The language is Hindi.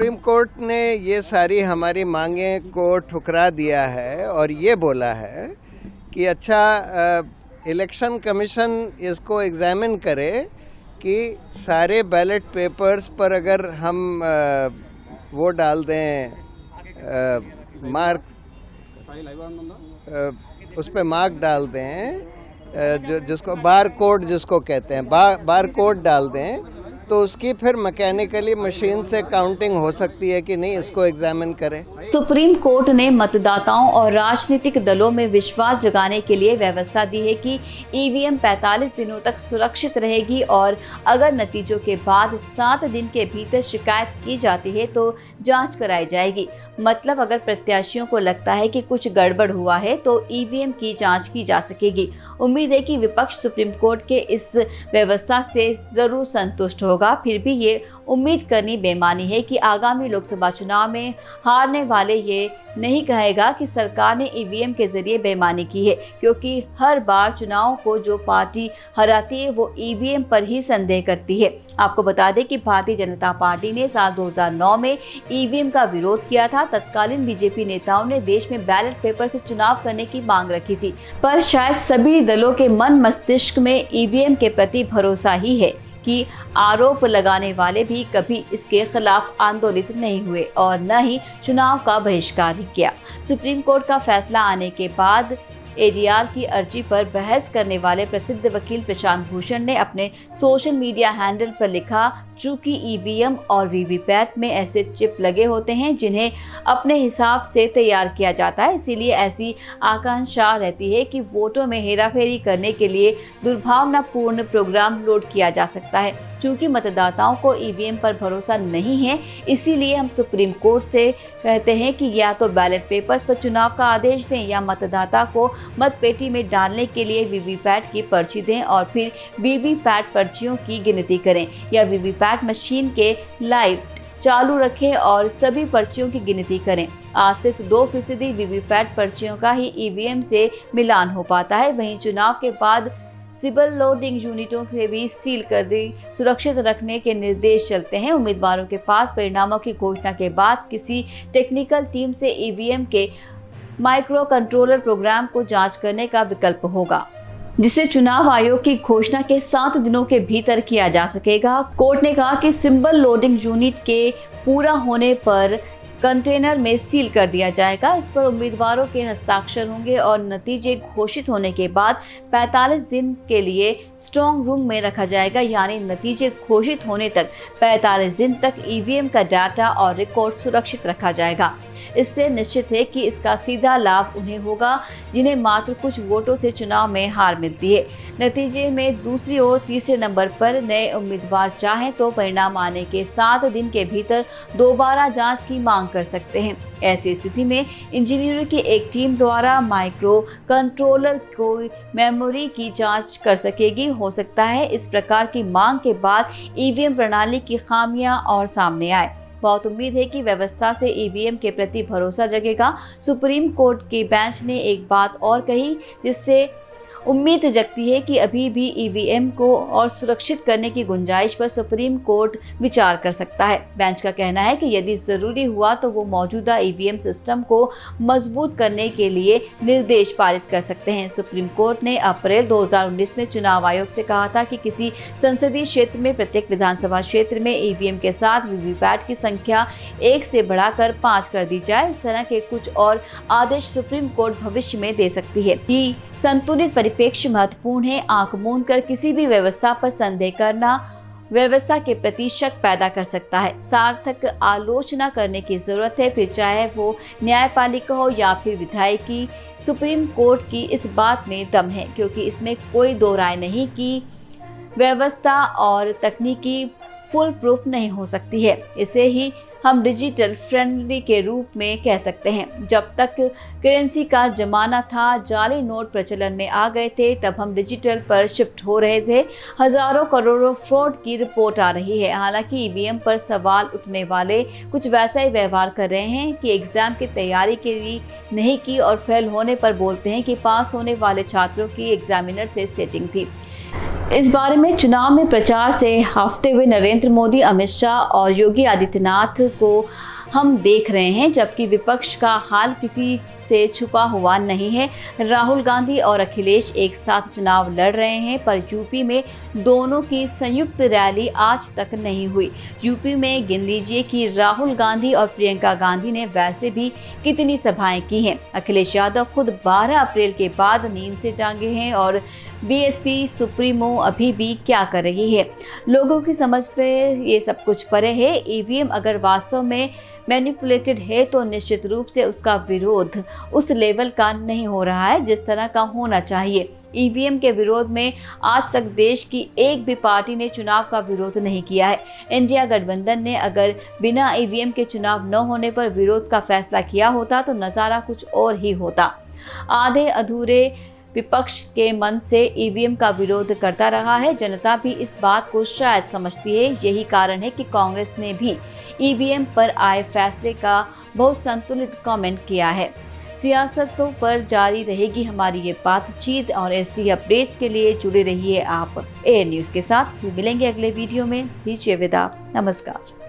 सुप्रीम कोर्ट ने ये सारी हमारी मांगें को ठुकरा दिया है और ये बोला है कि अच्छा इलेक्शन कमीशन इसको एग्जामिन करे कि सारे बैलेट पेपर्स पर अगर हम वो डाल दें मार्क उस पर मार्क डाल दें जिसको बार कोड जिसको कहते हैं बार कोड डाल दें तो उसकी फिर मैकेनिकली मशीन से काउंटिंग हो सकती है कि नहीं, इसको एग्जामिन करें। सुप्रीम कोर्ट ने मतदाताओं और राजनीतिक दलों में विश्वास जगाने के लिए व्यवस्था दी है कि ईवीएम 45 दिनों तक सुरक्षित रहेगी और अगर नतीजों के बाद 7 दिन के भीतर शिकायत की जाती है तो जांच कराई जाएगी। मतलब अगर प्रत्याशियों को लगता है कि कुछ गड़बड़ हुआ है तो ईवीएम की जांच की जा सकेगी। उम्मीद है कि विपक्ष सुप्रीम कोर्ट के इस व्यवस्था से जरूर संतुष्ट होगा। फिर भी ये उम्मीद करनी बेमानी है कि आगामी लोकसभा चुनाव में हारने वाले ये नहीं कहेगा कि सरकार ने ईवीएम के जरिए बेईमानी की है, क्योंकि हर बार चुनाव को जो पार्टी हराती है वो ईवीएम पर ही संदेह करती है। आपको बता दें कि भारतीय जनता पार्टी ने साल 2009 में ईवीएम का विरोध किया था। तत्कालीन बीजेपी नेताओं ने देश में बैलेट पेपर से चुनाव करने की मांग रखी थी, पर शायद सभी दलों के मन मस्तिष्क में ईवीएम के प्रति भरोसा ही है कि आरोप लगाने वाले भी कभी इसके खिलाफ आंदोलित नहीं हुए और न ही चुनाव का बहिष्कार ही किया। सुप्रीम कोर्ट का फैसला आने के बाद एडीआर की अर्जी पर बहस करने वाले प्रसिद्ध वकील प्रशांत भूषण ने अपने सोशल मीडिया हैंडल पर लिखा, चूंकि ईवीएम और वीवीपैट में ऐसे चिप लगे होते हैं जिन्हें अपने हिसाब से तैयार किया जाता है, इसीलिए ऐसी आकांक्षा रहती है कि वोटों में हेराफेरी करने के लिए दुर्भावनापूर्ण प्रोग्राम लोड किया जा सकता है। चूंकि मतदाताओं को ईवीएम पर भरोसा नहीं है, इसीलिए हम सुप्रीम कोर्ट से कहते हैं कि या तो बैलेट पेपर्स पर चुनाव का आदेश दें या मतदाता को मतपेटी में डालने के लिए वीवीपैट की पर्ची दें और फिर वीवीपैट पर्चियों की गिनती करें, या वीवीपैट मशीन के लाइट चालू रखें और सभी पर्चियों की गिनती करें। आज सिर्फ 2% वीवीपैट पर्चियों का ही ईवीएम से मिलान हो पाता है। वहीं चुनाव के बाद सिबल लोडिंग यूनिटों के भी सील कर दी सुरक्षित रखने के निर्देश चलते हैं। उम्मीदवारों के पास परिणामों की घोषणा के बाद किसी टेक्निकल टीम से ईवीएम के माइक्रो कंट्रोलर प्रोग्राम को जांच करने का विकल्प होगा, जिसे चुनाव आयोग की घोषणा के 7 दिनों के भीतर किया जा सकेगा। कोर्ट ने कहा कि सिंबल लोडिंग यूनिट के पूरा होने पर कंटेनर में सील कर दिया जाएगा। इस पर उम्मीदवारों के हस्ताक्षर होंगे और नतीजे घोषित होने के बाद 45 दिन के लिए स्ट्रांग रूम में रखा जाएगा, यानी नतीजे घोषित होने तक 45 दिन तक ईवीएम का डाटा और रिकॉर्ड सुरक्षित रखा जाएगा। इससे निश्चित है कि इसका सीधा लाभ उन्हें होगा जिन्हें मात्र कुछ वोटों से चुनाव में हार मिलती है। नतीजे में दूसरी ओर तीसरे नंबर पर नए उम्मीदवार चाहें तो परिणाम आने के 7 दिन के भीतर दोबारा जांच की मांग कर सकते हैं। ऐसी स्थिति में इंजीनियरों की एक टीम द्वारा माइक्रो कंट्रोलर को मेमोरी की जांच कर सकेगी। हो सकता है इस प्रकार की मांग के बाद ईवीएम प्रणाली की खामियां और सामने आए। बहुत उम्मीद है कि व्यवस्था से ईवीएम के प्रति भरोसा जगेगा। सुप्रीम कोर्ट के बेंच ने एक बात और कही जिससे उम्मीद जगती है कि अभी भी ईवीएम को और सुरक्षित करने की गुंजाइश पर सुप्रीम कोर्ट विचार कर सकता है। बेंच का कहना है कि यदि ज़रूरी हुआ तो वो मौजूदा ईवीएम सिस्टम को मजबूत करने के लिए निर्देश पारित कर सकते हैं। सुप्रीम कोर्ट ने अप्रैल 2019 में चुनाव आयोग से कहा था कि किसी संसदीय क्षेत्र में प्रत्येक विधानसभा क्षेत्र में ईवीएम के साथ वीवीपैट की संख्या 1 से बढ़ाकर 5 कर दी जाए। इस तरह के कुछ और आदेश सुप्रीम कोर्ट भविष्य में दे सकती है। कि संतुलित परिप्रेक्ष्य महत्वपूर्ण है। आंख मूंद कर किसी भी व्यवस्था पर संदेह करना व्यवस्था के प्रति शक पैदा कर सकता है। सार्थक आलोचना करने की जरूरत है, फिर चाहे वो न्यायपालिका हो या फिर विधायिकी। सुप्रीम कोर्ट की इस बात में दम है, क्योंकि इसमें कोई दो राय नहीं कि व्यवस्था और तकनीकी फुल प्रूफ नहीं हो सकती है। इसे ही हम डिजिटल फ्रेंडली के रूप में कह सकते हैं। जब तक करेंसी का जमाना था, जाली नोट प्रचलन में आ गए थे, तब हम डिजिटल पर शिफ्ट हो रहे थे। हजारों करोड़ों फ्रॉड की रिपोर्ट आ रही है। हालांकि ईवीएम पर सवाल उठने वाले कुछ वैसा ही व्यवहार कर रहे हैं कि एग्जाम की तैयारी के लिए नहीं की और फेल होने पर बोलते हैं कि पास होने वाले छात्रों की एग्जामिनर से सेटिंग थी। इस बारे में चुनाव में प्रचार से हाफते हुए नरेंद्र मोदी, अमित शाह और योगी आदित्यनाथ को हम देख रहे हैं, जबकि विपक्ष का हाल किसी से छुपा हुआ नहीं है। राहुल गांधी और अखिलेश एक साथ चुनाव लड़ रहे हैं, पर यूपी में दोनों की संयुक्त रैली आज तक नहीं हुई। यूपी में गिन लीजिए कि राहुल गांधी और प्रियंका गांधी ने वैसे भी कितनी सभाएं की हैं। अखिलेश यादव खुद 12 अप्रैल के बाद नींद से जागे हैं और बीएसपी सुप्रीमो अभी भी क्या कर रही है। लोगों की समझ पे ये सब कुछ परे है। ईवीएम अगर वास्तव में मैनिपुलेटेड है तो निश्चित रूप से उसका विरोध उस लेवल का नहीं हो रहा है जिस तरह का होना चाहिए। ईवीएम के विरोध में आज तक देश की एक भी पार्टी ने चुनाव का विरोध नहीं किया है। इंडिया गठबंधन ने अगर बिना ईवीएम के चुनाव न होने पर विरोध का फैसला किया होता तो नज़ारा कुछ और ही होता। आधे अधूरे विपक्ष के मन से ईवीएम का विरोध करता रहा है। जनता भी इस बात को शायद समझती है। यही कारण है कि कांग्रेस ने भी ईवीएम पर आए फैसले का बहुत संतुलित कमेंट किया है। सियासतों पर जारी रहेगी हमारी ये बातचीत और ऐसी अपडेट्स के लिए जुड़े रहिए आप एयर न्यूज़ के साथ। मिलेंगे अगले वीडियो में। दीजिए विदा। नमस्कार।